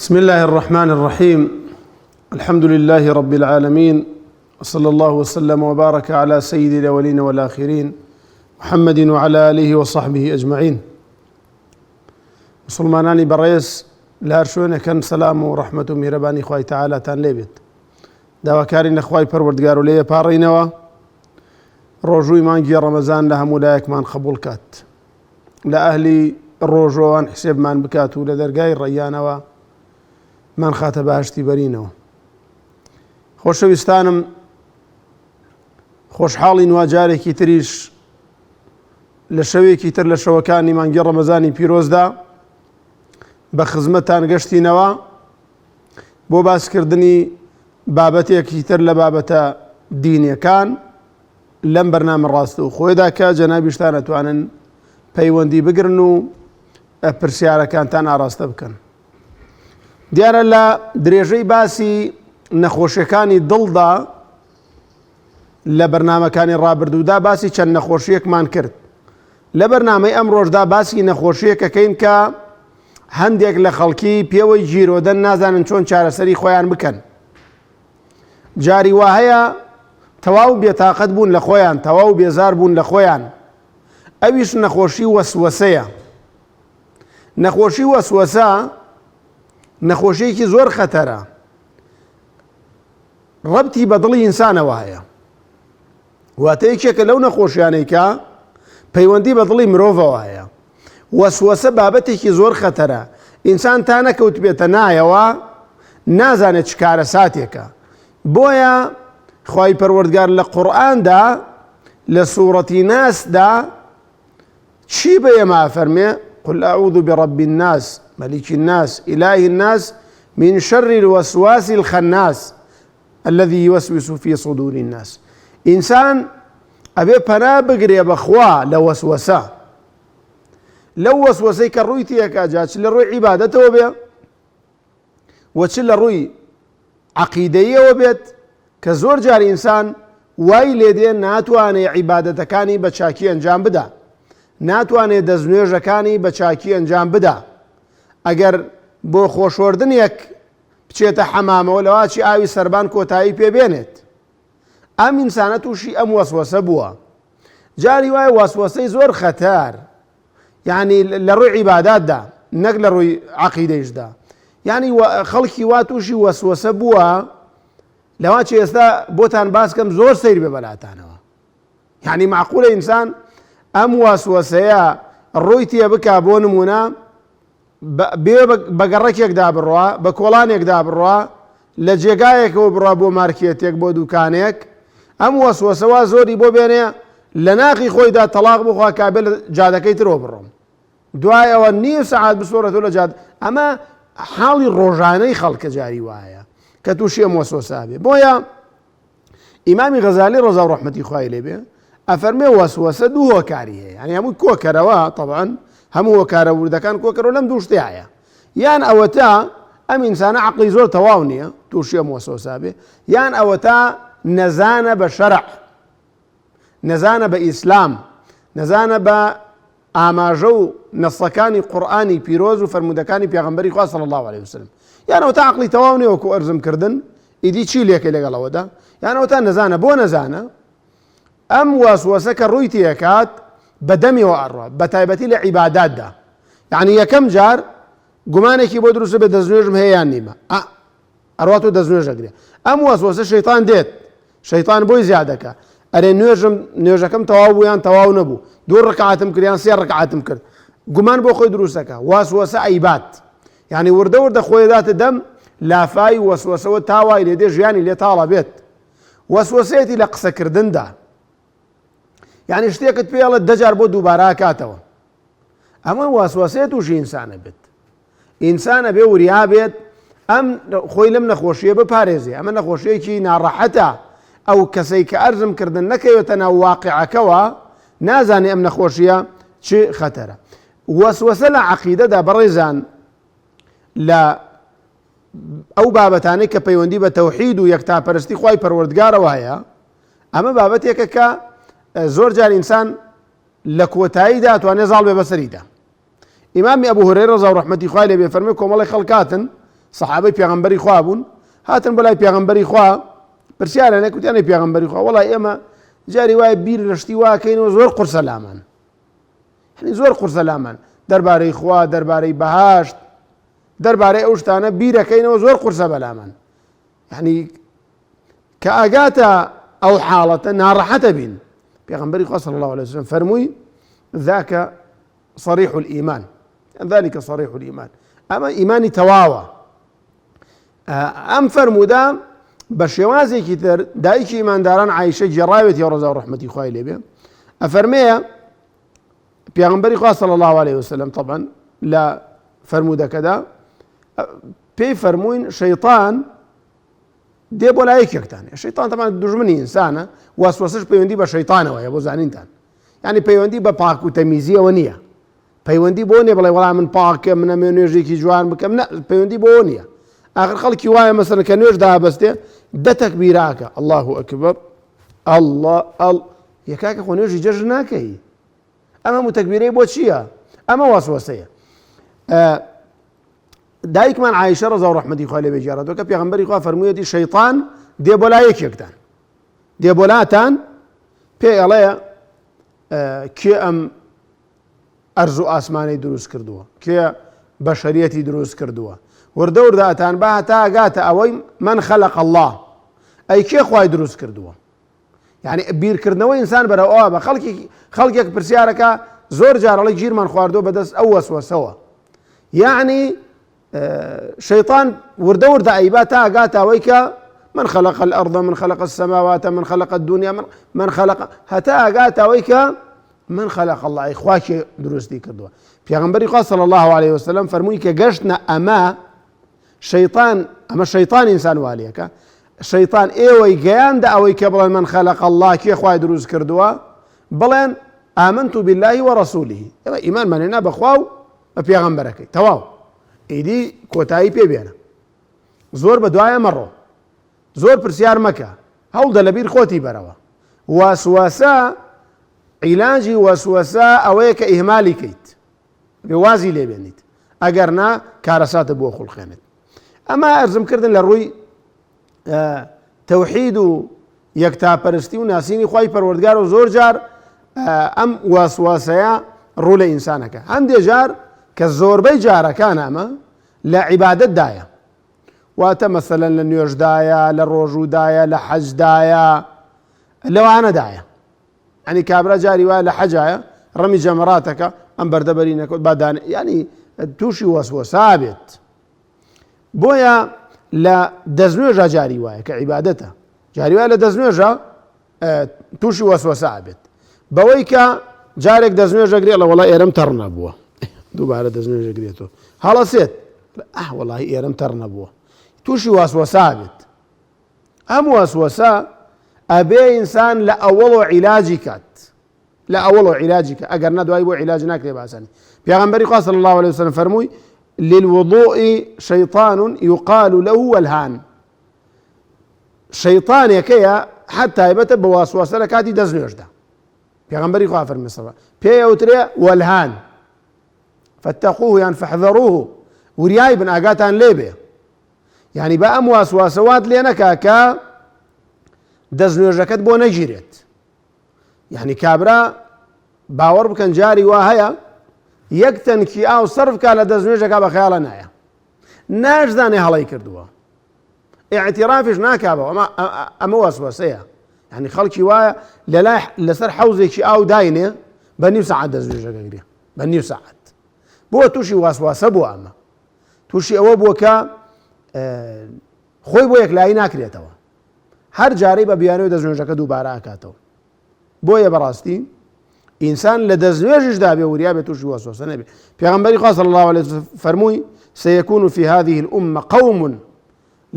بسم الله الرحمن الرحيم. الحمد لله رب العالمين، وصلى الله وسلم وبارك على سيد الأولين والآخرين محمد وعلى آله وصحبه أجمعين. مسلمانانی بەڕێز لە هەر شوێنێکن سەلام و ڕەحمەت و میهرەبانی خوای تەعالاتان لێبێت. داواکاری لە خوای پەروەردگار و لێ پاڕینەوە ڕۆژووی مانگی ڕەمەزان لە هەموو لایەکمان قبوڵ کات، لە ئەهلی ڕۆژۆوان حسێبمان بکات و لە دەرگای ڕەیانەوە من خاتە باشتی بەرینەوە. خۆشەویستانم، خۆشحاڵی نواجارێکی تریش لە شەوێکی تر لە شەوەکانی مانگی ڕەمەزانی پیرۆزدا بە خزمەتان گەشتینەوە بۆ باسکردنی بابەتێکی تر لە بابەتە دینیەکان لەم بەرنامە ڕاستە و خۆیدا کە جەنابیشتان ئەتوانن پەیوەندی بگرن و پرسیارەکانتان ئاراستە بکەن. دیارە لە درێژەی باسی نەخۆشیەکانی دڵدا لە بەرنامەکانی ڕابردوودا باسی چەند نەخۆشیەکمان کرد. لە بەرنامەی ئەمڕۆژدا باسی نەخۆشیەکەکەین کە هەندێک لە خەڵکی پێوەی گیرۆدەن نازانن چۆن چارەسەری خۆیان بکەن. جاری وا هەیە تەواو بێتاقەت بوون لە خۆیان، تەواو بێزار بوون لە خۆیان. ئەویش نەخۆشی وەسوەسەیە. نەخۆشی وەسوەسە نەخۆشیەکی زۆر خەتەرە، ڕەبتی بە دڵی ئینسانەوە هەیە. واتە یەکێکە لەو نەخۆشیانەی کە پەیوەندی بە دڵی مرۆڤەوە هەیە. وەسوەسە بابەتێکی زۆر خەتەرە. ئینسان تا نەکەوت بێتە نایەوە نازانێت چ کارە ساتێکە. بۆیە خوای پەروەردگار لە قورئاندا لە سوورەتی ناسدا چی بە ئێمە فەرمێ؟ قل أعوذ برب الناس ملك الناس إله الناس من شر الوسواس الخناس الذي يوسوس في صدور الناس. إنسان أبي پەنا بگرێ بەخوا لە وەسوەسە، لەو وەسوەسەی کە ڕووی تێکا چ لە ڕووی عیبادەتەوە بێ و چ لە ڕووی عەقیدەیەوە بێت کە زۆر جار ئینسان وای لێدێ ناتوانێ عیبادەتەکانی بە چاکی ئەنجام بدا، ناتوانێت دەستنوێژەکانی بە چاکی ئەنجام بدا. ئەگەر بۆ خۆشوەردنێک بچێتە حەمامەوە لەواچی ئاوی سەربان کۆتایی پێبێنێت. ئەم ئینسانە تووشی ئەم وەسوەسە بووە. جاری وایە وەسوەسەی زۆر خەتەر، یعنی لە ڕووی عیباداتدا نەک لە ڕووی عەقیدەیشدا. یعنی خەڵکی وا تووشی وەسوەسە بووە لەواچی ئێستا بۆتان باسکەم زۆر سەیر بێ بەلاتانەوە. یعنی معقولە ئینسان ئەم وەسوەسەیە ڕووی تێ بکا بۆ نمونە بێ بە گەڕەکێکدا بڕوا، بە کۆڵانێکدا بڕوا، لە جێگایەکەوە بڕوا بۆ مارکێتێک بۆ دوکانێک، ئەم وەسوەسەوە زۆری بۆ بێنێ لە ناقی خۆیدا تەلاق بخوا کابێ لە جادەکەی ترۆ بڕۆم، دوای ئەوە نیو سەعات بسۆڕێتەوە لە جاد. ئەمە حاڵی ڕۆژانەی خەڵکە جاری وایە کە تووشی ئەم وەسوەسە بێ. بۆیە ئیمامی غەزالی ڕەزا و ڕەحمەتی خوای لێبێ ئەفەرمێ وەسوەسە دوو هۆکاری هەیە. یعنی هەمووی کۆکەرەوە، طبعاً هەموو هۆکارە وردەکان کۆکەرەوە لەم دوو شتێ هەیە. یان ئەوە تا ئەم ئینسانە عەقڵی زۆر تەواو نییە تووشی ئەم وەسوەسە بێ، یان ئەوە تا نەزانە بە شەرع، نەزانە بە ئیسلام، نەزانە بە ئاماژە و نەسەکانی قورئانی پیرۆز و فەرمودەکانی پێغەمبەری خوا صلی الله علیه وسلم. یان ئەوە تا عەقڵی تەواو نییە وەکو ئەرزم کردن ئیدی چی لێکە لەگەڵەوەدا، یان ئەوە تا نەزانە. بۆ نەزانە ئەم وەسوەسە کە ڕووی تێکات بە دەمیەوە ئەڕوا، بە تایبەتی لە عیباداتدا. یعنی یەکەم جار گومانێکی بۆ دروستە بێ دەستنوێژم هەیە یان نیمە، ئەڕوات و دەستنوێژ ئەگرێ. ئەم وەسوەسە شەیطان دێت، شەیطان بۆی زیادەکە. ئەرێ نوێژەکەم تەواو بوو یان تەواو نەبوو، دوو ڕەکعاتم کرد یان سێ ڕەکعاتم کرد، گومان بۆ خۆی دروستەکە. وەسوەسە عیبات، یعنی وردە وردە خۆی داتە دەم لافای وەسوەسەوە تاوای لێدێ ژیانی لێ تاڵە بێت. وەسوەسەیەتی لە قسەکردندا، یعنی شتێکت پێڵێت دەجار بۆ دووبارە کاتەوە، ئەمە وەسوەسەیە تووشی ئینسانە بێت. ئینسانە بێ وریا بێت ئەم خۆی لەم نەخۆشیە بپارێزێ. ئەمە نەخۆشیەکی ناڕەحەتە. ئەو کەسەی کە ئەرزم کردن نەکەوێتە ناو واقعەکەوە نازانێ ئەم نەخۆشیە چ خەتەرە. وەسوەسە لە عەقیدەدا بەڕێزان لە ئەو بابەتانەی کە پەیوەندی بە تەوحید و یەکتاپەرستی خوای پەروەردگارەوە هەیە، ئەمە بابەتێکە کە زۆر جار ئینسان لە کۆتاییدا ئەتوانێ زاڵ بێ بەسەریدا. ئیمامی ئەبوو هورەیرە ڕەزا و ڕەحمەتی خوای لێبێ فەرمێ کۆمەڵی خەڵکاتن سەحابەی پێغەمبەری خوا بوون هاتن بەلای پێغەمبەری خوا پرسیاریان لێ کوتیانەی پێغەمبەری خوا وەڵای ئێمە جاری وایە بیر لە شتی واکەینەوە زۆر قورسە لامان یعنی زۆر قورسە لامان دەربارەی خوا دەربارەی بەهاشت دەربارەی ئەو شتانە بیرەکەینەوە زۆر قورسە بەلامان یعنی کە ئاگاتە ئەو حاڵەتە ناڕەحەتە بین پێغەمبەری خوا صلی الله عليه وسلم فەرمووی ذاك صريح الإيمان ذلك صريح الإيمان أما إيماني تواوى أم فرمودا بشوازي كتر دايك إيمان داران عايشة جراوة يا رزا ورحمتي خواه لي أفرميها بيغمبري خواه صلى الله عليه وسلم طبعا لا فرمودا كذا بي فرموين شيطان دي بولا يكتاني الشيطان طبعا دجمني إنسانة واسوسش بيوندي بشيطانه ويا بو زانينتان يعني پەیوەندی بە پاک و تەمیزیەوە نییە پەیوەندی بۆ نییە بڵێ وەڵام من پاکە منە نوێژێکی جوان بکەم نە پەیوەندی بۆ نییە ئاخر خەڵکی وایە مەسەڵەن کە نوێژ دابەستێ دە تەکبیراکە الله ئەکبەر الله یەکاکە خۆ نوێژی جەژن ناکەی ئەمە متەکبیرەی بۆ چییە ئەمە وەسوەسەیە دایکمان عایشە ڕەزا و ڕەحمەتی خوا لێ بێ گێڕێتەوە کە پێغەمبەری خوا فەرموویەتی شەیطان دێ بۆ لای یەکێکتان دێ بۆ لاتان پێ ئەڵەیە کێ ئەم ئەرز و ئاسمانەی دروست کردووە کێ بەشەریەتی دروست کردووە وردە وردەتان بە هەتا ئەگاتە ئەوەی من خەلق الله ئەی کێ خوای دروست کردووە یعنی بیرکردنەوەی ئینسان بەرەو ئەوە بە خەڵکێک پرسیارەکە زۆر جارەڵی گیرمان خواردووە بەدەست ئەو وەسوەسەوە یعنی شەیطان وردە وردە ئەیبا تا ئەگاتە ئەوەی کە من خلق الأرض من خلق السماوات من خلق الدنيا من خلق حتى أقات أويك من خلق الله إخواك دروستي كردوا پیغمبری خوا صلى الله عليه وسلم فرموي كقشتنا أما الشيطان إنسان واليك الشيطان إيوي قيان دا أويك بلن من خلق الله كي إخواك دروست كردوا بلن آمنت بالله ورسوله إيمان من هنا بخواو بيغمبرك تواو إيدي كوتاي بيبينا زور بدوايا مرة زۆر پرسیار مەکە هەوڵدە لەبیر خۆتی بەرەوە وەسوەسە عیلاجی وەسوەسە ئەوەیە کە ئیهمالی کەیت بێوازی لێبێنیت ئەگەر نا کارەساتە بۆ خوڵخێنێت ئەمە ئەرزمکردن لە ڕووی تەوحید و یەکتاپەرستی و ناسینی خوای پەروەردگار و زۆر جار ئەم وەسوەسەیە ڕوو لە ئینسانەکە هەندێک جار کە زۆربەی جارەکان ئەمە لە عیبادەتدایە واتە مەسەلەن لە نوێژدایە لە ڕۆژوودایە لە حەجدایە لەوانەدایە ئەنی کابرا جاری وایە لە حەجایە ڕەمی جەمەراتەکە ئەم بەردەبەرینەکەوت بادانێ ینی تووشی وەسوەسا بێت بۆیە لە دەستنوێژە جاری وایە کە عیبادەتە جاری وایە لە دەستنوێژە تووشی وەسوەسا بێت بەوەی کە جارێک دەستنوێژەگرێ لە وەڵای ئێرەم تەڕ نەبووە دووبارە دەستنوێژەگرێتەوە هەڵەسێت وەڵای ئێرەم تەڕ نەبووە تووشی وەسوەسا بێت ئەم وەسوەسە ئەبێ ئینسان لە ئەوڵ و عیلاجی کات لە ئەوڵ و عیلاجی کە ئەگەر نەدوای بۆ عیلاج ناکرێ باسانی پێغەمبەری خوا صلی الله عليه وسلم فەرمووی للوضوء شيطان يقال له والهان شەیطانێکەیە حەت تایبەتە بە وەسوەسە لە کاتی دەستنوێژدا پێغەمبەری خوا فەرمووی پێی ئەوترێ والهان فاتقوه یان فاحذروه وریای بن ئاگاتان لێ بێ یعنی بە ئەم واسواسەوات لێ نەکا کە دەستنوێژەکەت بۆ نەگیرێت یعنی کابرا باوەڕ بکەن جاری وا هەیە یەک تەنکی ئاو سەرف کا لە دەستنوێژەکە بە خەیاڵە نایە ناشزانێ هەڵەی کردووە ئیعتیرافیش ناکابەوە ئەمە وەسوەسەیە یعنی خەڵکی وایە لەسەر حەوزێکی ئاو داینێ بە نیو سەعات دەستنوێژەکە گرێ بە نیو سەعات بۆ تووشی وەسواسە بووە ئەمە تووشی ئەوە بووە کە خۆی بۆ یەکلایی ناکرێتەوە هەر جارەی بە بیانەوەی دەستنوێژەکە دووبارە ئاکاتەوە بۆیە بەڕاستی ئینسان لە دەستنوێژیشدا بێ وریا بێ تووشی وەسوەسە نەبێ پێغەمبەری خوا صلی الله عليه وسلم فەرمووی سيكون في هذه الأمة قوم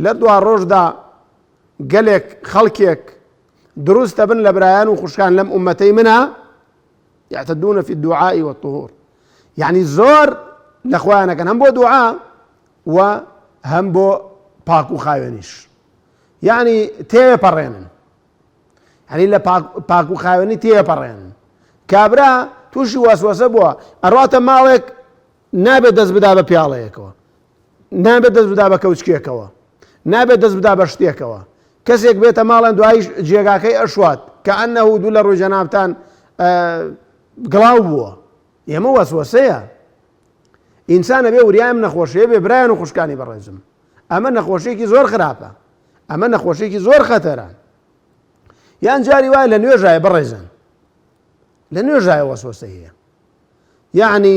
لە دوا ڕۆژدا گەلێک خەڵکێک دروستە بن لە برایان و خوشکان لەم ئومەتەی منە يعتدون في الدعاء والطهور يعني زۆر لە خۆیانەکەن هەم بۆ دوعا و هەم بۆ پاک و خاوێنیش یعنی تێپەڕێنن یعنی لە پاک و خاوێنی تێپەڕێنن کابرا تووشی وەسوەسە بووە ئەڕاتە ماڵێک نابێت دەست بدا بە پیاڵەیەکەوە نابێت دەست بدا بە کەوچکێکەوە، نابێت دەست بدا بە شتێکەوە. کەسێک بێتە ماڵەن دوای جێگاکەی ئەشوات کە ئەنەهو دوو لە ڕووی جەنابتان گڵاو بووە. ئێمە وەسوەسەیە. ئینسانە بێ وریایم نەخۆشیە بێ برایان و خوشکانی بەڕێزم. ئەمە نەخۆشیێکی زۆر خراپە، ئەمە نەخۆشیێکی زۆر خەتەرە. یان جاری وایە لە نوێژایە بەڕێزن، لە نوێژایە وەسوەسە هەیە. یعنی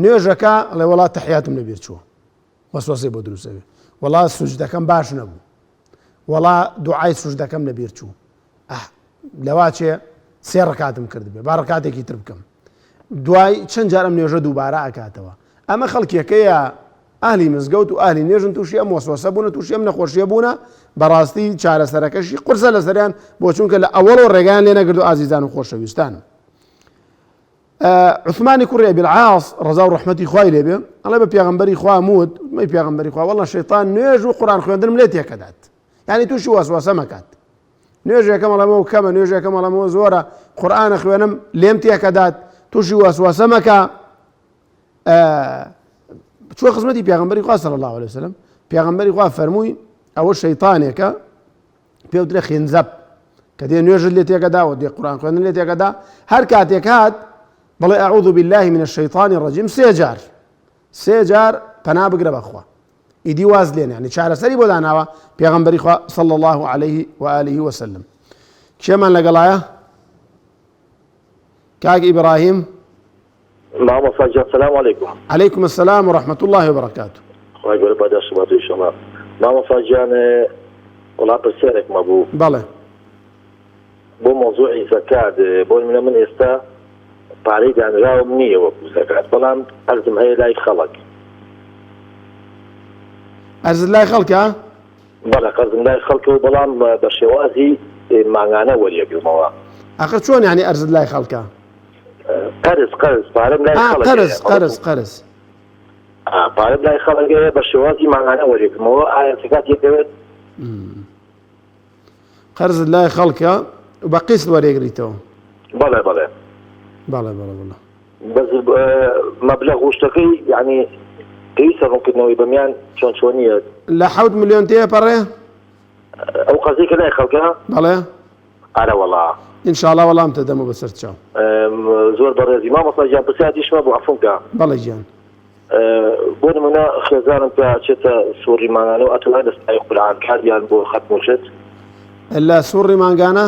نوێژەکە ئەڵێ وڵات تەحیاتم لەبیر چووە، وەسوەسەی بۆ دروستەوێ، وەڵات سوجدەکەم باش نەبوو، وەڵا دوعای سوجدەکەم لەبیر چوو، لەوا چێ سێ ڕەکاتم کردبێ با ڕەکاتێکی تر بکەم، دوای چەند جار ئەم نوێژە دووبارە ئەکاتەوە. ئەمە خەڵکێکەیە ئاهلی مزگەوت و ئاهلی نوێژن تووشی ئەم وەسوەسە بوونە، تووشی ئەم نەخۆشیە بوونە، بەڕاستی چارەسەرەکەشی قورسە لەسەریان بۆ چونکە لە ئەوەڵ و ڕێگەیان لێ نەگرت و ئازیزان و خۆشەویستان. عوثمانی کوڕی ئەبی العاص ڕەزا و ڕەحمەتی خوای لێبێ ئەڵێ بە پێغەمبەری خوا موت، مەی پێغەمبەری خوا وەڵڵا شەیطان نوێژ و قورئان خوێندنم لێ تێکەدات، یعنی تووشی وەسوەسە مەکات. نوێژێکەم ئەڵەمەوە کەمە، نوێژێکەم ئەڵەمەوە زۆرە، قورئانە خوێنم لێم تێکەدات، تووشی وەسوەسە مەکە. چوە خزمەتی پێغەمبەری خوا صلی الله علیه وسلم، پێغەمبەری خوا فەرمووی ئەوە شەیطانێکە پێ وترێ خینزەب کە دێ نوێژت لێ تێکەدا و دێ قورئان خوێندن لێ تێکەدا، هەر کاتێک هات بڵێ ئەعوذ بالله من الشەیطان الرەجیم سێ جار پەنا بگرە بەخوا، ئیدی واز لێن، یعنی چارەسەری بۆ داناوە پێغەمبەری خوا صلی الله عليه وآله وسلم. کێمان لەگەڵایە؟ کاک ئیبراهیم. مامۆستا گیان سەلام عەلەیکوم. عەلەیکوم السەلام وڕەحمەت الله وبەرەکاتوه. خوای گەورە بەدەست باتوی شەما. مامۆستا گیان وڵا پرسیارێکمە بوو. بەڵێ. بۆ مۆزوعی زەکات بۆ نمونە من ئێستا پارەی دانراوم نییە وەکو زەکات، بەڵام ئەرزم هەیە لای خەڵک. ئەرزت لای خەڵکە؟ بەڵێ قەرزم لای خەڵکە و بەڵام بە شێوازی مانگانە وەریەگرمەوە. ئاخر چۆن یعنی ئەرزت لای خەڵکە؟ قەرز پارەم لای خەڵک. قەرز پارەم لای خەڵکەیە بە شێوازی مانگانە وەریەگرمەوە، ئایا زەکات یەکەوێت؟ قەرزت لای خەڵکە بە قیست وەرێگریتەوە؟ بەڵێ بەڵێ بەڵێ بەڵێ بەڵێ. بەس مەبلەغ وشتەکەی یعنی پێویستە ڕوونکردنەوەی بەمیان چۆنیە؟ لە 7 ملیۆن تێپەڕێ؟ ئەو قەزەی کە لای خەڵکە؟ بەڵێ. ئارە وەڵا ئینشاءڵڵا وەڵام تەدەمە بەسەر چاو. زۆر بەڕێزی مامۆستا گیان پرسیارێکیشمە بوو عەفوکە. بەڵێ گیان. بۆ نمونە خێزانم کە چێتە سووڕی مانگانە و ئەتوانێت دەستای قورئان کاردیان بۆ ختموشت؟ لە سووڕی مانگانە؟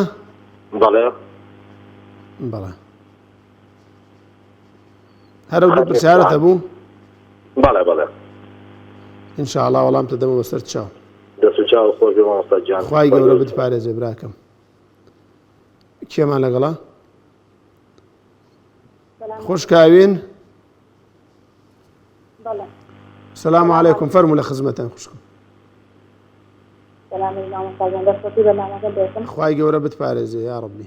بەڵێ. بەڵێ. هەرە دوو پرسیارەتە بوو؟ بەڵێ بەڵێ. ئینشاءڵڵا وەڵام تەدەمە بەسەر چاو. دەست و چاو خۆش بێ مامۆستا گیان. خوای گەورە بتپارێزێ براکەم. کێمان لەگەڵا؟ خوشکاوین. السلام علیکم، فەرموو لە خزمەتان خوشکم. خوای گەورە بتپارێزێ یا ڕەبی.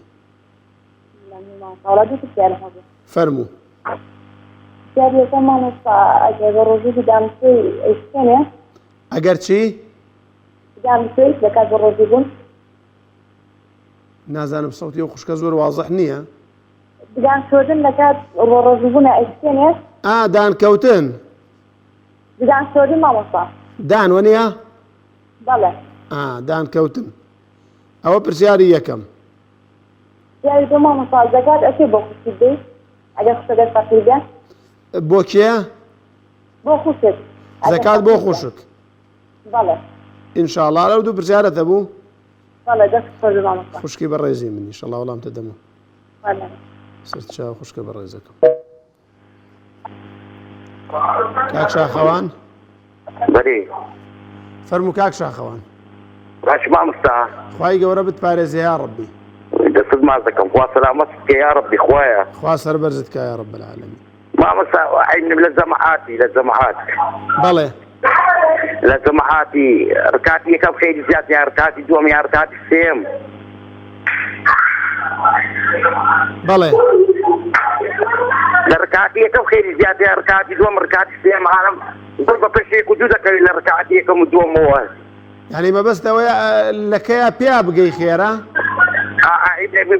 فەرموو. ئەگەر چی؟ نازانم سەوتی ئەو خوشکە زۆر وازەح نییە. دانکەوتن لەکات ڕۆژبوونە ئەیسێنێت؟ دانکەوتن. دانکەوتن مامۆستا. دان وەنیە؟ بەڵێ. دانکەوتن. ئەوە پرسیاری یەکەم. یاری تۆ مامۆستا زەکات ئەچێ بۆ خوشکی بدەیت ئەگەر خوشەکەت فەقیر بێ؟ بۆ کێ؟ بۆ خوشک. زەکات بۆ خوشک. بەڵێ. ئینشاءڵڵا لەو دوو پرسیارەتە بوو؟ بەڵێ دەست خۆش مامۆستا. خوشکی بەڕێزی منی ئینشاءڵڵا وەڵام تەدەمەوە. بەڵێ. سەر چاو خوشکە بەڕێزەکەم. کاک شاخەوان؟ بەری. فەرموو کاک شاخەوان. باش مامۆستا. خوای گەورە بتپارێزێ یا ڕەبی. دەستت ماز دەکەم، خوا سەلامەتت کە یا ڕەبی خوایە. خوا سەربەرزت کە یا ڕەب العالەمین. مامۆستا عینم لە جەماعات. بەڵێ. لە جەماعاتی ڕکاتی یەکەم خێری زیات یا ڕکاتی دووەم یا ڕکاتی سێم؟ بەڵێ. لە ڕکاتی یەکەم خێری زیات یا ڕکاتی دووەم ڕکاتی سێم هەڵم زۆر بە پێشێک و دوو دەکەوێت لە ڕکاتی یەکەم و دووەمەوە. یعنی مەبەستەوەیە لەکەیە پێیا بگەی خێرا؟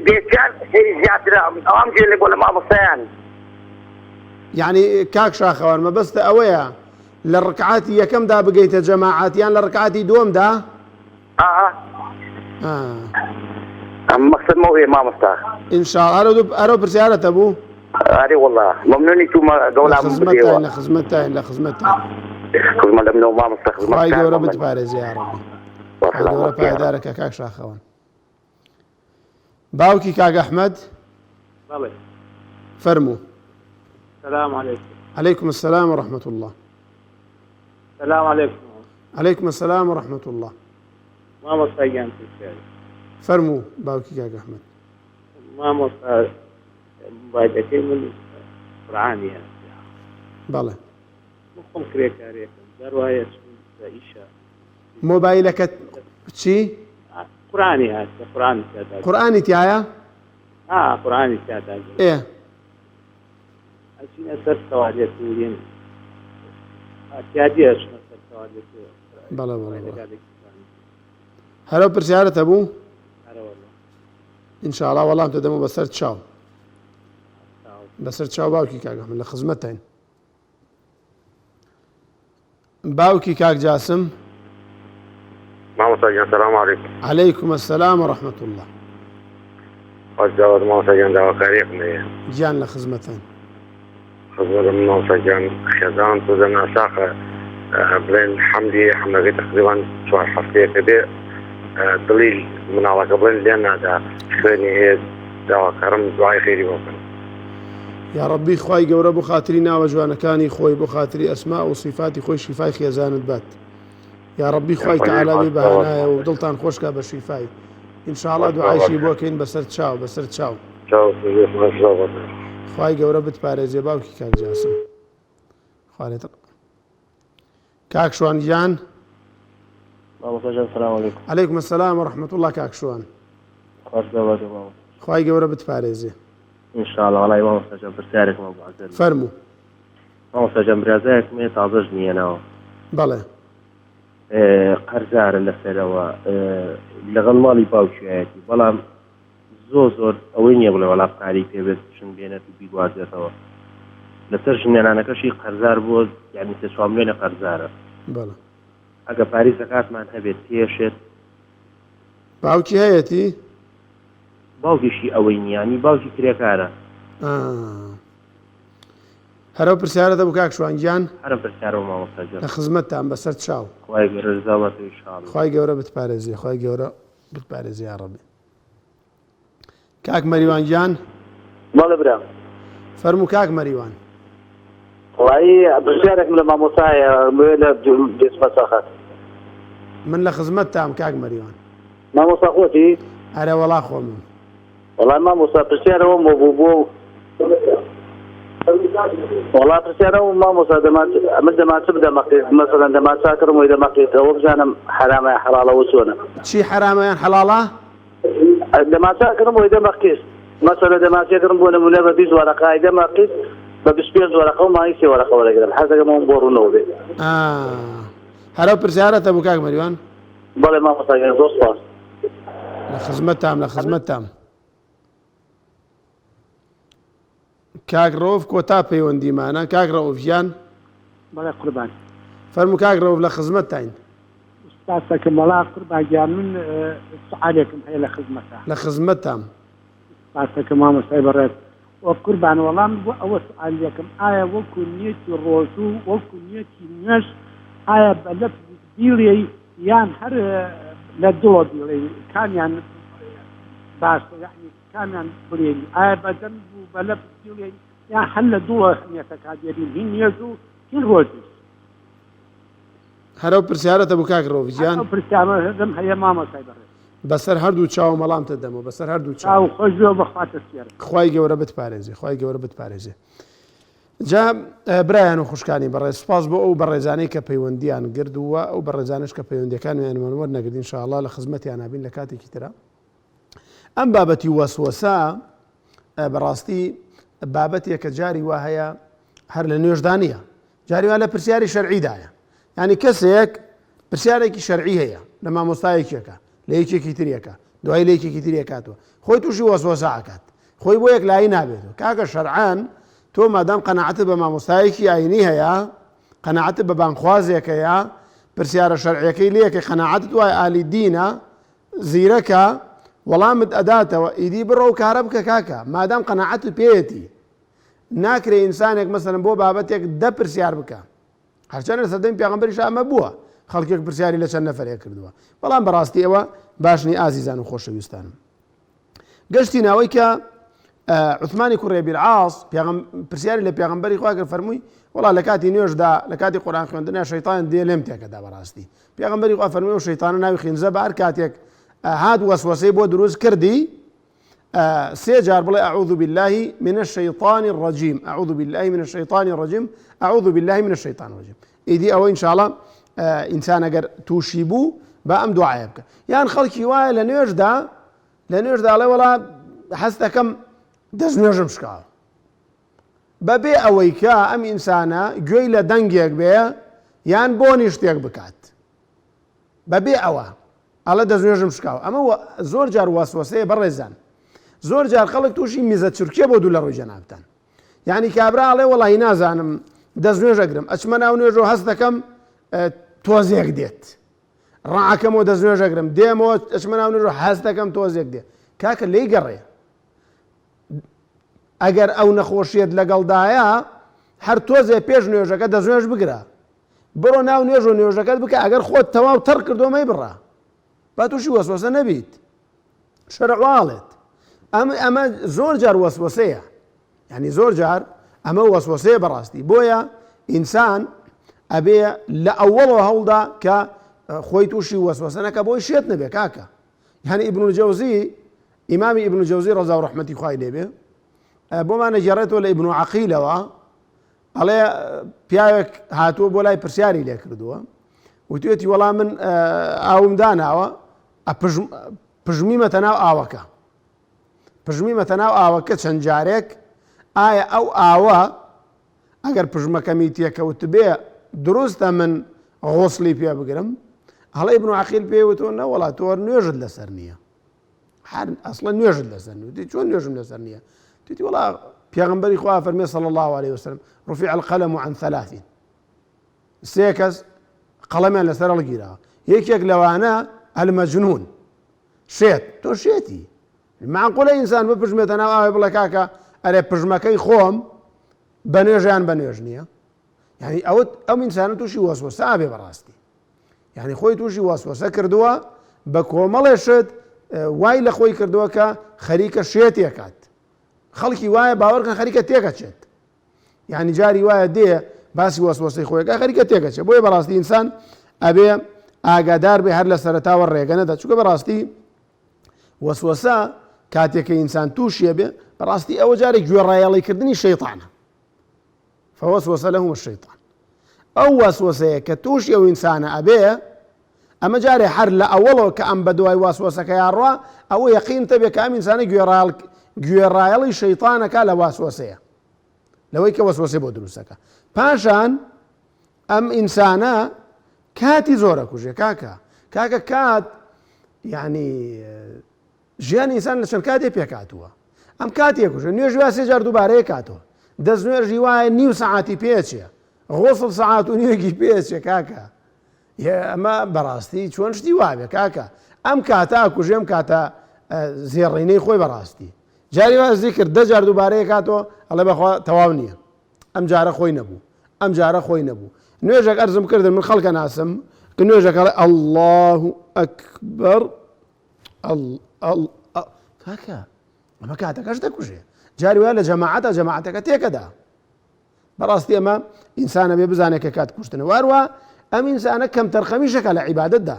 بێجار خێری زیاترە ئەوام جێ لێ بۆ لە مامۆستایان. یعنی کاک شاخەوان مەبەستە ئەوەیە للركعاتي يكم دا بقيت جماعاتيان للركعاتي دوم دا مقصد مو إيه ما مستاخ إن شاء الله أرو برسالة أبو أري والله ممنوني تو ما قولها لخزمتين خزمة لمنو ما مستاخ خواهي قورة بتبارز يا ربي خواهي قورة بهدارك كاك شاخوان باوكي كاك أحمد بله فرمو السلام عليكم. عليكم السلام ورحمة الله. السلام عليكم. عليكم السلام ورحمة الله. ما مستعجل في الشارع. فرمو باوكي كاك أحمد. ما مستعجل بعد كل من قرآني يعني. بله. مخم كريكا ريكا دروها إيشا. موبايلك شي؟ قرآني هذا قرآني هذا. قرآني تيايا؟ قرآني هذا. إيه. أشين أسر سوالية تولين. أتيادي أشين أسر سوالية. بله. هلو برسالة أبو؟ هلا والله. إن شاء الله والله أنت دمو بسرت شاو. بسرت شاو باوكي كاك من لخزمتين. باوكي كاك جاسم. ما مستعجل. السلام عليكم. عليكم السلام ورحمة الله. الجواد ما مستعجل دوا كريم جان لخزمتين. خزمة ما مستعجل خزان تزمنا ساقة بلين حمدي تقريبا شهر حفتي كده دليل من على قبلين لأن هذا شبيني هي دوا كرم دعاء خيري وكان. يا ربي خواي قورة بو خاطرنا وجوانا كاني خوي بو خاطري أسماء وصفاتي خوي شفاي خيزان بات. يا ربي خواي تعالى ببهنايا وضلتان خوشكا بشفاي. إن شاء الله دعاء شي بوكين بسرت شاو. شاو ما شاء الله. خواي قورة بتباريزي باوكي كاك جاسم. خالد كاك شوان جان. السلام عليكم. عليكم السلام ورحمة الله كاك شوان. خواي قورة بتباريزي. إن شاء الله والله ما مستعجل برسالك ما بعزل. فرمو. ما مستعجل برزاك ما تعذجني أنا. بله. قرزار لسروا لغلمالي باوشياتي بلام زور أوين يبغى ولا قاري في بس شن بينات بيجوازة توا لسرشني أنا كشي قرزار بود يعني تسواملين قرزارة. بله. أجا باريس زكاة ما نحبت تيشت. باوكي هيتي. باوكي شيء أوين يعني باوكي كريكارة. هرو برسالة أبو كاك شوان جان. هرو برسالة وما مستعجل. لخزمتها عم بسرت شاو. خواي رزاوة إن شاء الله. خواي قورة بتباريزي يا ربي. كاك مريوان جان. ما برا. فرمو كاك مريوان. والله برسالك من ما مصايا ولا جسم ساخت. من لخزمتها عم كاك مريوان. ما مصاخوتي. أرى والله خومن. والله ما مصا برسالة ومبوبو. والله برسالة وما مصا دما تبدأ مقيت مثلا دما ساكر وإذا مقيت وبجانا حرام يا حلال وسونا. شي حرام يا حلالة؟ دما ساكر وإذا مقيت مثلا دما ساكر بونا منابا بيز ورقة إذا مقيت ببسبيز ورقة وما يسي ورقة ولا كذا حتى كمان مبورو نوبي. هرو برسالة أبو كاك مريوان. بله ما مصا يعني دوست لخزمتها كاك روف كوتا بيوندي معنا كاك روف جان. بله قربان. فرمو كاك روف لخزمتها. استاذك ملا قربان جان من سؤالكم هي لخزمتها. استاذك ماما سايبرت وقربان والله أول سؤال لكم آية وكنيتي الروسو وكنيتي ناس آية بلف ديري يعني هر لدو ديري كان يعني باس يعني كان يعني بريني آية بدن بلف ديري يعني هل دو نيتك هذين هن يزو كل روزي. هرو برسالة أبو كاك روف جان. هرو برسالة هم هي ماما سايبرت. بسر هردو تشاو ملام تدمو بسر هردو تشاو. أو خجلو بخوات السيارة. خواي قورة بتباريزي. جا برايان وخشكاني برا سباس بو أو برزاني كبيونديان قردوا أو برزانش كبيوندي كانوا يعني منورنا قد إن شاء الله لخدمتي أنا بين لكاتي كتيرا. أم بابتي وسوساء براستي بابتي كجاري وهي هر لنيوش دانية جاري ولا برسياري شرعي دايا يعني كسيك برسياري شرعي هي لما مستايكيكا ليكي كتيريكا دعاي ليكي كتيريكاتو خوي توشي وسوساء كات خوي بويك لاي نابيتو كاكا شرعان تو ما دام قناعته بما مستايكي عينيها يا قەناعەت بە بانخوازێکەیە پرسیارە شەرعیەکەی لێکە قەناعەتت وای ئالی دینە زیرەکە وەڵامت ئەداتەوە ئیدی بڕۆ و کارە بکە کاکە مادام قەناعەت پێیەتی ناکرێ ئینسانێک مەسەلەن بۆ بابەتێک پرسیار بکە هەرچەندە لە سەردەمی پێغەمبەریش ئەمە بووە خەڵکێک پرسیاری لە چەند نەفەرێک کردووە بەڵام بەڕاستی ئەوە باشنی ئازیزان و خۆشەویستانم گەشتی ناوەی کە عوثمانی کوڕی ئەبی العاص پرسیاری لە پێغەمبەری خوا کرد فەرمووی وەڵا لە کاتی نوێژدا لە کاتی قورئان خوێندنە شەیطان دێ لێم تێکەدا بەڕاستی پێغەمبەری خوا فەرمووی و شەیطانە ناوی خینزە بە هەر کاتێک هات وەسوەسەی بۆ دروست کردی سێ جار بڵێ أعوذ بالله من الشيطان الرجيم أعوذ بالله من الشيطان الرجيم أعوذ بالله من الشيطان الرجيم ئیدی ئەوە ئینشاءڵڵا ئینسان ئەگەر تووشی بوو بە ئەم دوعایە بکە یان خەڵکی وایە لە نوێژدا ئەڵێ وەڵا حەز دەکەم دەست نوێژم شکاوە بەبێ ئەوەی کە ئەم ئینسانە گوێی لە دەنگێک بێ یان بۆنی شتێک بکات بەبێ ئەوە ئەڵە دەست نوێژم شکاوە ئەمە زۆر جار وەسوەسەیە بەڕێزان زۆر جار خەڵک تووشی میزە چورکێ بۆ دوو لە ڕۆی جەنابتان یعنی کابرا ئەڵێ وەڵی نازانم دەست نوێژەگرم ئەچمە ناو نوێژەوە هەست دەکەم تۆزێک دێت ڕاکەمەوە دەست نوێژەگرم دێمەوە ئەچمە ناو نوێژەوە هەست دەکەم تۆزێک دێت کاکە لێی گەڕێ ئەگەر ئەو نەخۆشیت لەگەڵدایە هەر تۆزێ پێش نوێژەکە دەست نوێژ بگرە بڕۆ ناو نوێژ و نوێژەکەت بکە ئەگەر خۆت تەواو تەڕ کردۆ مەی بڕە با تووشی وەسوەسە نەبیت شەرعواڵێت ئەمە زۆر جار وەسوەسەیە یعنی زۆر جار ئەمە وەسوەسەیە بەڕاستی بۆیە ئینسان ئەبێ لە ئەوڵەوە هەوڵدا کە خۆی تووشی وەسوەسە نەکە بۆی شێت نەبێ کاکە یعنی ئیبن الجەوزی ئیمامی ئیبن الجەوزی ڕەزا و ڕەحمەتی خوای لێبێ بۆمانە گێڕێتەوە لە ئیبن عەقیلەوە ئەڵێ پیاوێک هاتووە بۆ لای پرسیاری لێ کردووە وتوێتی وەڵام من ئاوم داناوە پژمیمەتە ناو ئاوەکە پژمیمەتە ناو ئاوەکە چەند جارێک ئایا ئەو ئاوە ئەگەر پژمەکەمی تێکەوت بێ دروستە من غۆسلی پێ بگرم هەڵە ئیبن عەقیل پێیوتەوە نەوەڵا تۆ نوێژت لەسەر نییە هەر ئەسڵە نوێژت لەسەر نیە چۆن نوێژم لەسەر نییە توتی وەڵا پێغەمبەری خوا فەرمێ صلی الله عليه وسلم رفع القلم عن ثلاث سێ کەس قەڵەمیان لەسەر هەڵگیراوە یەکێک لەوانە المەجنون شێت تۆ شێتی معقولە ئینسان بپژمێتە ناو ئاوێ بڵێ کاکە ئەرێ پژمەکەی خۆم بە نوێژیان بە نوێژ نییە یعنی ئەو ئینسانە تووشی وەسوەسە ئابێ بەڕاستی یعنی خۆی تووشی وەسوەسە کردووە بە کۆمەڵێ شت وای لە خۆی کردووە کە خەریکە شێتێکات خەڵکی وایە باوەڕکەن خەریکە تێکەچێت یعنی جاری وایە دێ باسی وەسوەسەی خۆیەکە خەریکە تێکەچێت بۆیە بەڕاستی ئینسان ئەبێ ئاگادار بێ هەر لە سەرەتاوە ڕێگە نەدا چونکە بەڕاستی وەسوەسە کاتێککە ئینسان تووشیە بێ بەڕاستی ئەوە جارێک گوێڕایەڵیکردنی شەیطانە فوەسوەسە لەهوم الشەیطان ئەو وەسوەسەیە کە تووشی ئەو ئینسانە ئەبێ ئەمە جارێ هەر لە ئەوڵەوە کە ئەم بەدوای وەسوەسەکە یاڕوا ئەوە یەقینتە بێ کە ئەم ئینسانە گوێڕایەڵی شەیطانەکە لە وەسوەسەیە لەوەی کە وەسوەسەی بۆ دروستەکە پاشان ئەم ئینسانە کاتی زۆرە کوژێ کاکە کات یعنی ژیان ئینسان لە چەند کاتێ پێکاتووە ئەم کاتێک کوژە نوێژ واسێ جار دووبارەیە کاتەوە دەست نوێژی وایە نیو سەعاتی پێچێ غۆسڵ سەعات و نیوەکی پێچێ کاکە ئەمە بەڕاستی چۆن شتی وابێ کاکە ئەم کاتە کوژێ ئەم کاتە زێڕینەی خۆی بەڕاستی جاری وازی کرد 10 جار دووبارەیە کاتەوە ئەڵێ بەخوا تەواو نییە ئەم جارە خۆی نەبوو نوێژێک ئەرزم کردن من خەڵکە ناسم کە نوێژەکە الله ئەکبەر کاکە ئەمە کاتەکەش دەکوژێ جاری وایە لە جەماعەتەکە تێکەدا بەڕاستی ئەمە ئینسانە بێ بزانێت کە کات کوشتنە واروە ئەم ئینسانە کەم تەرخەمیشەکە لە عیبادەتدا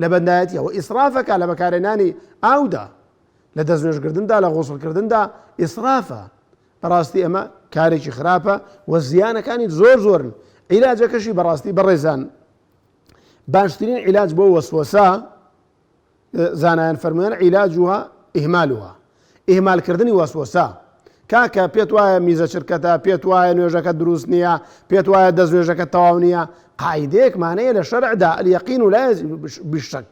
لە بەندایەتیەوە ئیسرافەکە لە بەکارهێنانی ئاودا لە دەست نوێژکردندا لە غوسڵکردندا ئیسرافە بەڕاستی ئەمە کارێکی خراپە و زیانەکانی زۆرن عیلاجەکەشی بەڕاستی بەڕێزان باشترین عیلاج بۆ وەسوەسە زانایان فەرموویان عیلاجوها ئیهمالوها ئیهمالکردنی وەسوەسە کاکە پێت وایە میزە چرکەتە پێت وایە نوێژەکە دروست نییە پێت وایە دەست نوێژەکە تەواو نییە قاعیدەیەکمانەیە لە شەرعدا اليەقین لا بالشەک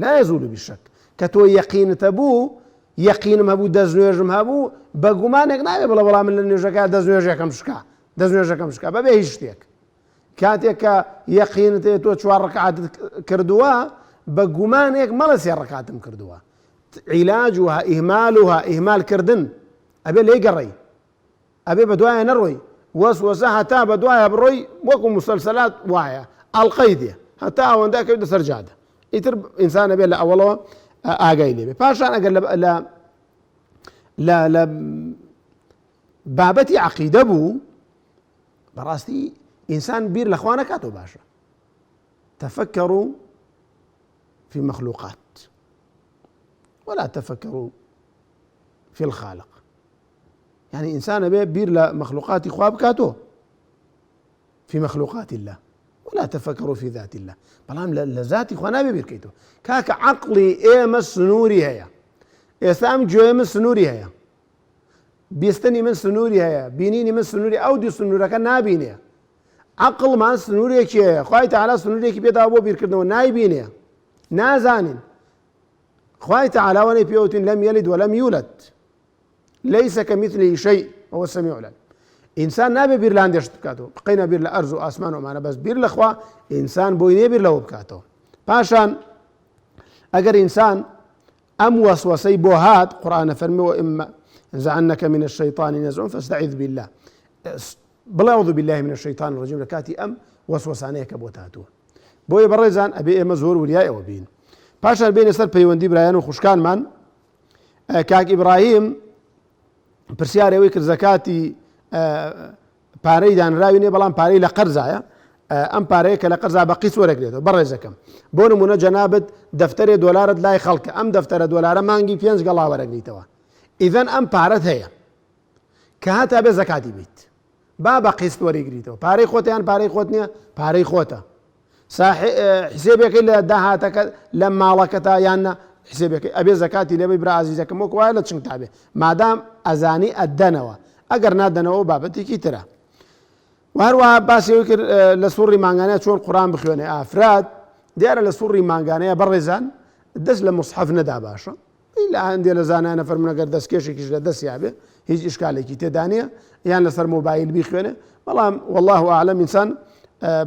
لا يزول بالشەک کە تۆ یەقینتە بوو یەقینم هەبوو دەست نوێژم هەبوو بە گومانێک ناوێ بڵە وەڵام من لە نوێژەکە دەست نوێژەکەم شکا بەبێ هیچ شتێک کاتێک کە یەقینت تۆ 4 ڕکعات کردووە بە گومانێک مەڵە 3 ڕکعاتم کردووە عیلاجها ئیهمالها ئیهمالکردن ئەبێ لێی گەڕێی ئەبێ بە دوایە نەڕۆی وەسوەسە هەتا بە دوایە بڕۆی وەکو مسلسلات وایە ئەڵقەی دێ هەتا ئەوەندە کەوتە سەر جادە ئیتر ئینسانە بێت لە ئەوڵەوە ئاگای لێبێ پاشان ئەگەر لە بابەتی عەقیدە بوو بەڕاستی ئینسان بیر لە خوا نەکاتەوە باشە تفكروا في مخلوقات ولا تفكروا في الخالق يعني إنسان بير لمخلوقات إخوة بكاتو في مخلوقات الله ولا تفكروا في ذات الله بلام لذات إخوة نابي بيركيتو كاك عقلي إيما سنوري هيا إسلام جو من سنوري هيا بيستني من سنوري هيا بينيني من سنوري أو دي سنوري كان نابيني عقل ما سنوري كي خواهي تعالى سنوري كي بيدا أبو بيركردنو نايبيني نازانين خواهي تعالى وني بيوتين لم يلد ولم يولد ليس كمثله شيء وهو السميع العليم انسان نابي بير لاندش بكاتو بقينا بير لارض واسمان ومعنا بس بير الاخوه انسان بويني بير له بكاتو باشان اگر انسان ام وسوسي بوهات قران فرمي واما نزعنك من الشيطان نزع فاستعذ بالله بلا اعوذ بالله من الشيطان الرجيم لكاتي ام وسوسانيك بوتاتو بوي برزان ابي مزهور ولياء وبين باشان بين سر بيوندي برايان وخشكان من كاك ابراهيم پرسیارەوەی کرد زەکاتی پارەی دانراوی نیە بەڵام پارەی لە قەرزایە ئەم پارەیە کە لە قەرزا بە قیس وەرەگرێتەوە بەڕێزەکەم بۆ نمونە جەنابەت دەفتەرێ دۆلارت لای خەڵکە ئەم دەفتەرە دۆلارە مانگی 5 گەڵا وەرەگریتەوە ئیذەن ئەم پارەت هەیە کە هاتا بێ زەکاتی بیت با بە قیست وەرەگریتەوە پارەی خۆتە یان پارەی خۆت نییە پارەی خۆتە حسێبێکی لە داهاتەکە لە ماڵەکەتا یاننا حسێبێکی ئەبێ زەکاتی لێ بی برا عەزیزەکەم وەکو وایە لە چنگ تابێ مادام ئەزانی ئەدەنەوە ئەگەر نادەنەوە بابەتێکی ترە و هەروەها باسیەوەی کرد لە سوڕی مانگانەیە چۆن قورئان بخوێنێ ئافراد دیارە لە سوڕی مانگانەیە بەڕێزان دەست لە موسحەف نەدا باشە لە هەندێک لە زانایانە فەرموون ئەگەر دەستکێشێکیش لە دەستیا بێ هیچ ئیشکالێکی تێدا نییە یان لەسەر مۆبایل بیخوێنێ بەڵام والله ئاعلەم ئینسان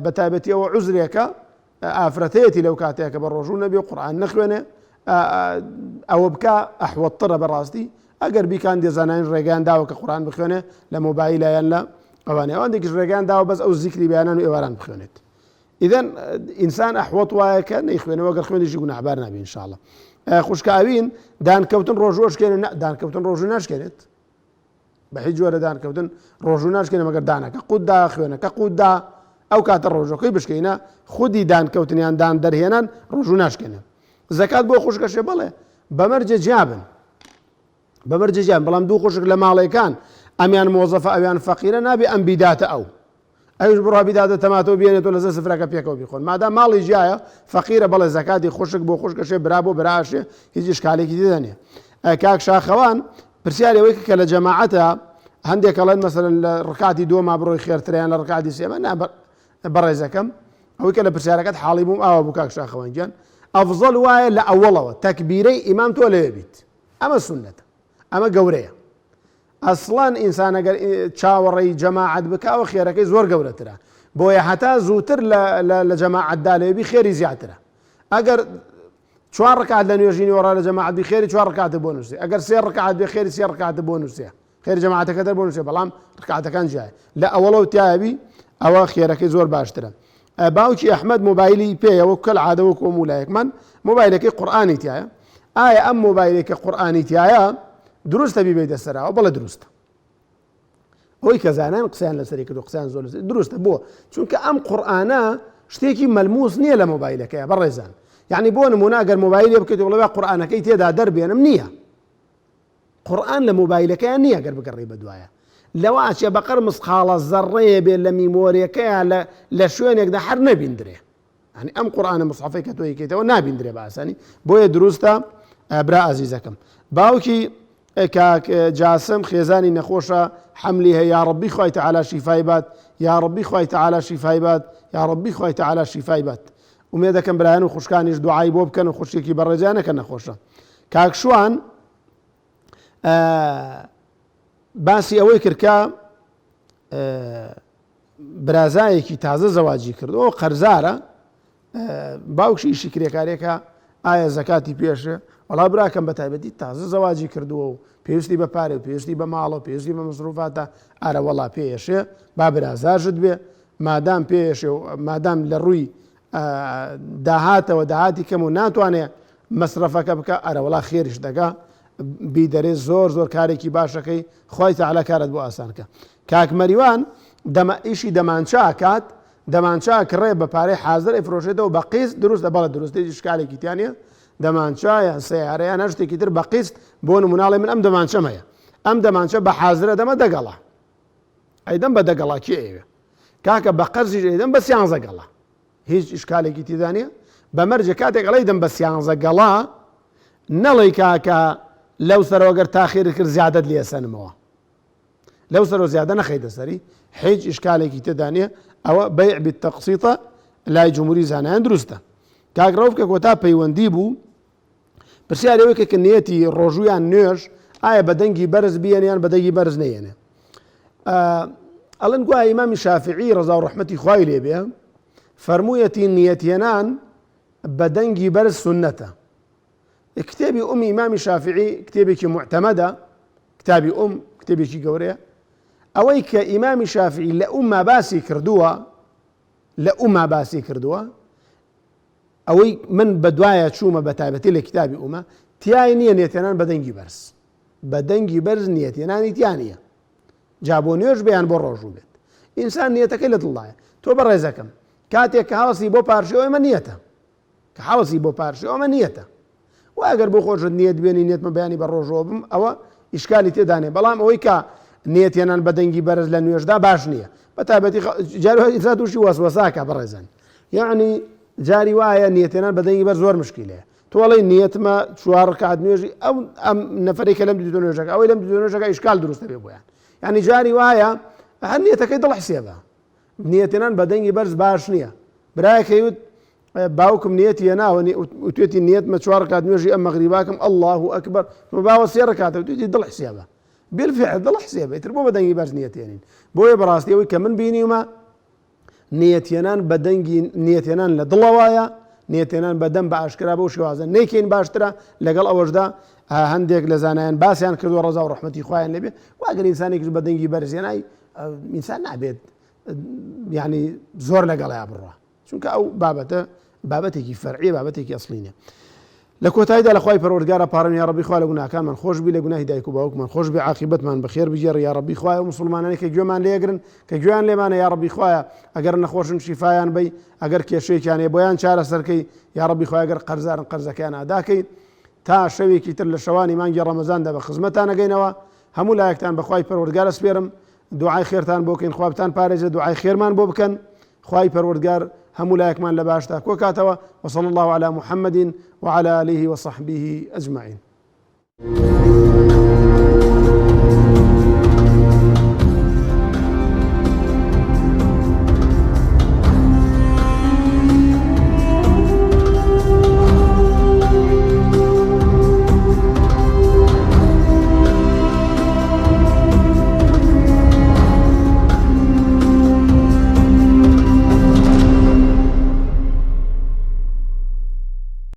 بەتایبەتیەوە عوزرێکە ئافرەتەیەتی لەو کاتەیە کە بە ڕۆژوو نەبێ قورئان نەخوێنێ ئەوە بکە ئەحوەتترە بەڕاستی ئەگەر بیکان دێزانین ڕێگەیان داوە کە قورئان بخوێنێ لە مۆبایلە یان لە ئەوانەیە ئەوەندێکیش ڕێگەیان داوە بەس ئەو زیکری بەیانان و ئێواران بخوێنێت ئیدەن ئینسان ئەحوەت وایە کە نەیخوێنەوە ئەگەر خوێنیشی گوناحبار نابێ ئینشاءڵڵا خوشکاوین دانکەوتن ڕۆژوە شکێنێ دانکەوتن ڕۆژوو ناشکێنێت بە هیچ جۆرە دانکەوتن ڕۆژوو ناشکێنێ مەگەر دانەکە قوتدا خوێنەکە قوتدا ئەو کاتە ڕۆژەکەی بشکەینە خودی دانکەوتنیان دان دەرهێنان ڕۆژوو ناشکێنێ زەکات بۆ خوشکەشێ بڵێ بەمەرجە جیابن بەمەرجە جیابن بەڵام دوو خوشک لە ماڵەکان ئەمیان مۆزەفە ئەویان فەقیرە نابێ ئەم بیداتە ئەو ئەوش بڕوا بیداتە تەماتۆ بێنێتەوە لەسەر سفرەکە پێکەوە بیخۆن مادام ماڵی جیایە فەقیرە بەڵێ زەکاتی خوشک بۆ خوشکەشێ برا بۆ براشێ هیچ ئیشکالێکی تێدا نیە کاک شاخەوان پرسیارەوەی کە لە جەماعەتە هەندێک ئەڵێن مەسەلەن لە ڕکاتی دووەما بڕۆی خێرتریان لە ڕکاتی سێمە بەڕێزەکەم ئەوەی کە لە پرسیارەکەت حاڵی بووم ئاوا بوو کاک شاخەوان گیان ئەفزەل وایە لە ئەوڵەوە تەکبیرەی ئیمام تۆ لەوێ بیت ئەمە سونەتە ئەمە گەورەیە ئەسڵان ئینسان ئەگەر چاوەڕێی جەماعەت بکاوە خێرەکەی زۆر گەورەترە بۆیە هەتا زووتر لە جەماعەتدا لەوێ خێری زیاترە ئەگەر 4 ڕکعات لە نوێژینی وەڕا لە جەماعەت بی خێری 4 ڕکعاتە بۆ نووسێ ئەگەر 3 ڕکعات بێ خێری 3 ڕکعاتە بۆ نووسێ خێری جەماعەتەکەتە بۆ نووسێ بەڵام ڕکعاتەکان جیایە لە ئەوڵەوە تایەبی ئەوە خێرەکەی زۆر باشترە باوکی ئەحمەد مۆبایلی پێیە وەکو کەلعادە وەکو مولایەکمان مۆبایلەکەی قورئانی تایە ئایا ئەم مۆبایلێکە قورئانی تایە دروستە بیبێتە سەرەوە بەڵێ دروستە ئەوەی کە زانان قسەیان لەسەری کرد و قسەیان زۆر دروستە بۆ چونکە ئەم قورئانە شتێکی مەلموس نییە لە مۆبایلەکەیە بەڕێزان یعنی بۆ نمونە ئەگەر مۆبایلێ بکەیت وڵێ قورئانەکەی تێدا دەربێنم نییە قورئان لە مۆبایلەکەیان نییە گەر بگەڕێ بەدوایە لەوە ئاچێ بەقەر مسخاڵە زەڕەیە بێت لە میمۆریەکەیە لە شوێنێکدا هەر نەبیندرێ ینی ئەم قورئانە مصحەفەی کە تۆ یەکەیتەوە نابیندرێ بە ئاسانی بۆیە دروستە برا ئازیزەکەم باوکی کاک جاسم خێزانی نەخۆشە حملی هەیە یا ڕەبی خوای تەعالی شیفای بات یا ڕەبی خوای تەعالی شیفای بات یا ڕەبی خوای تەعالی شیفای بات ومێ دەکەم برایان و خوشکانیش دوعای بۆ بکەن و خوشکێکی بەڕێزیان نەکەن نەخۆشە کاک شوان باسی ئەوەی کردکە برازایەکی تازە زەواجی کردەوە قەرزارە باوکشی ئیشی کرێکارێکە ئایا زەکاتی پێشە وەڵا براکەم بە تایبەتی تازە زەواجی کردووە و پێویستی بە پارێ و پێویستی بە ماڵە و پێویستی بە مەزروفاتە ئارە وەڵا پێشێ با برازاژت بێ مادام پێشێ و مادام لە ڕووی داهاتەوە داهاتی کەم و ناتوانێت مەسرەفەکە بکە ئەرە وەڵا خێریش دەگا بی دەرێت زۆر کارێکی باشەکەی خۆی تەعالا کارت بۆ ئاسانکە. کاک مەریوان ئیشی دەمانچاکات دەمانچا کڕێ بە پارەی حازر ئەفرۆشێتەوە بە قیست دروستە بەڵە دروستێکی شکالێکی تیانە دەمانچایە سیارەیان هەر شتێکی تر بە قیست بۆ نموناڵی من ئەم دەمانچەمەیە ئەم دەمانچە بە حازرە دەمە دەگەڵا ئەیدەم بە دەگەڵا کێ ئێوێ کاکە بە قەرزیش ئەیدەم بە سیانزە گەڵا هیچ ئیشکالێکی تیدانە بە مەرجە کاتێک ئەڵەی دەم بە سیانزە گەڵا نەڵی کاکە لەو سەرۆگەر تاخیر کرد زیادت لێسەنمەوە لەو سەرۆ زیادە نەخەیتە سەری هیچ ئیشکالێکی تێدانێ ئەوە بەیع بالتەقسیطە لای جمهوری زانایان دروستە. کاک ڕەوفکە کۆتا پەیوەندی بوو پرسیارەوەی کە نیەتی ڕۆژوویان نوێژ ئایا بە دەنگی بەرز بێنیان بە دەنگی بەرز نێنێ. ئەڵەن گوایە ئیمامی شافعی ڕەزا و ڕەحمەتی خوای لێبێ فەرموویەتی نیەتێنان بە دەنگی بەرز سونەتە. کتێبی ئومی ئیمامی شافعی کتێبێکی معتەمەدە کتابی کتێبێکی گەورەیە ئەوەی کە ئیمامی شافعی لە ئومما باسی کردووە ئەوەی من بە دوایە چوومە بە تایبەتی لە کتابی ئومە تیای نییە نێتێنان بە دەنگی بەرز بە دەنگی بەرز نیەتێنانی تیانە جا بۆ نوێژ بەیان بۆ ڕۆژوو بێت ئینسان نیەتەکەی لە دڵایە تۆ بە ڕێزەکەم کاتێک کە هەڵسی بۆ پارشەوە ئەمە نیەتە کە هەڵسی بۆ پارشەوە ئەمە نیەتە و ئەگەر بۆ خۆشت نیەت بێنی نیەتمە بەیانی بە ڕۆژەوە بم ئەوە ئیشکالی تێدانێ بەڵام ئەوەی کە نیەتێنان بە دەنگی بەرز لە نوێژدا باش نییە بە تایبەتی جاری تووشی وەسوەساکە بەڕێزان یعنی جاری وایە نیەتێنان بە دەنگی بەر زۆر مشکلەیە تۆڵی نیەتمە 4 ڕکعات نوێژی ئەم نەفەرێکە لەم دوو نوێژەکە ئەوەی لەم دوو نوێژەکە ئیشکال دروستە بێ بۆیان یعنی جاری وایە هەر نیەتەکەی دڵ حسێبە نیەتێنان بە دەنگی بەرز باش نییە برایەکەیوت باوکم نیەتی هێناوە توێتی نیەتمە 4 ڕکعات نوێژی ئەم مەغریباکەم الله ئەکبەر باوە 3 ڕکعاتە توێتی دڵ حسێبە بالفعل دڵ حسێبە ئیتر بۆ بە دەنگی بەرز نیەتێنین بۆیە بەڕاستیەوەی کە من بینیمە نیەتێنان بە دەنگی نیەتێنان لە دڵەوەیە نیەتێنان بەدەم بە ئاشکرا بۆ شێوازە نەیکەین باشترە لەگەڵ ئەوەشدا هەندێک لە زانایان باسییان کردووە ڕەزا و ڕەحمەتی خوایان لێبێ واگەر ئینسانێکیش بە دەنگی بەرزێنای ئینسان نابێت یعنی زۆر لەگەڵیا بڕوە چونکە ئەو بابەتێکی فەرعی بابەتێکی ئەسڵینە. لە کۆتاییدا لە خوای پەروەردگارە پاڕم یا ڕەبی خوا لە گوناهەکانمان خۆش بی لە گوناهی دایک و باوکمان خۆش بی عاقبەتمان بەخێر بگێڕ یا ڕەبی خوایە و موسڵمانانی کە گوێمان لێگرن کە گوێیان لێمانە یا ڕەبی خوایە ئەگەر نەخۆشن شیفایان بی ئەگەر کێشەیەکیان هەیە بۆیان چارەسەرکەی یا ڕەبی خوای ئەگەر قەرزارن قەرزەکەیان ئاداکەی تا شەوێکی تر لە شەوانی مانگی ڕەمەزاندا بە خزمەتان ئەگەینەوە هەموو لایەکتان بەخوای پەروەردگارە سپێرم دوعای خێرتان بۆ بکەین خوا بتان پارێزە دوعای خێرمان بۆ بکەن خوای پەروەردگار هەموو لایەکمان لە باشتا کۆکاتەوە وصلى الله على محمد وعلى آله وصحبه أجمعين.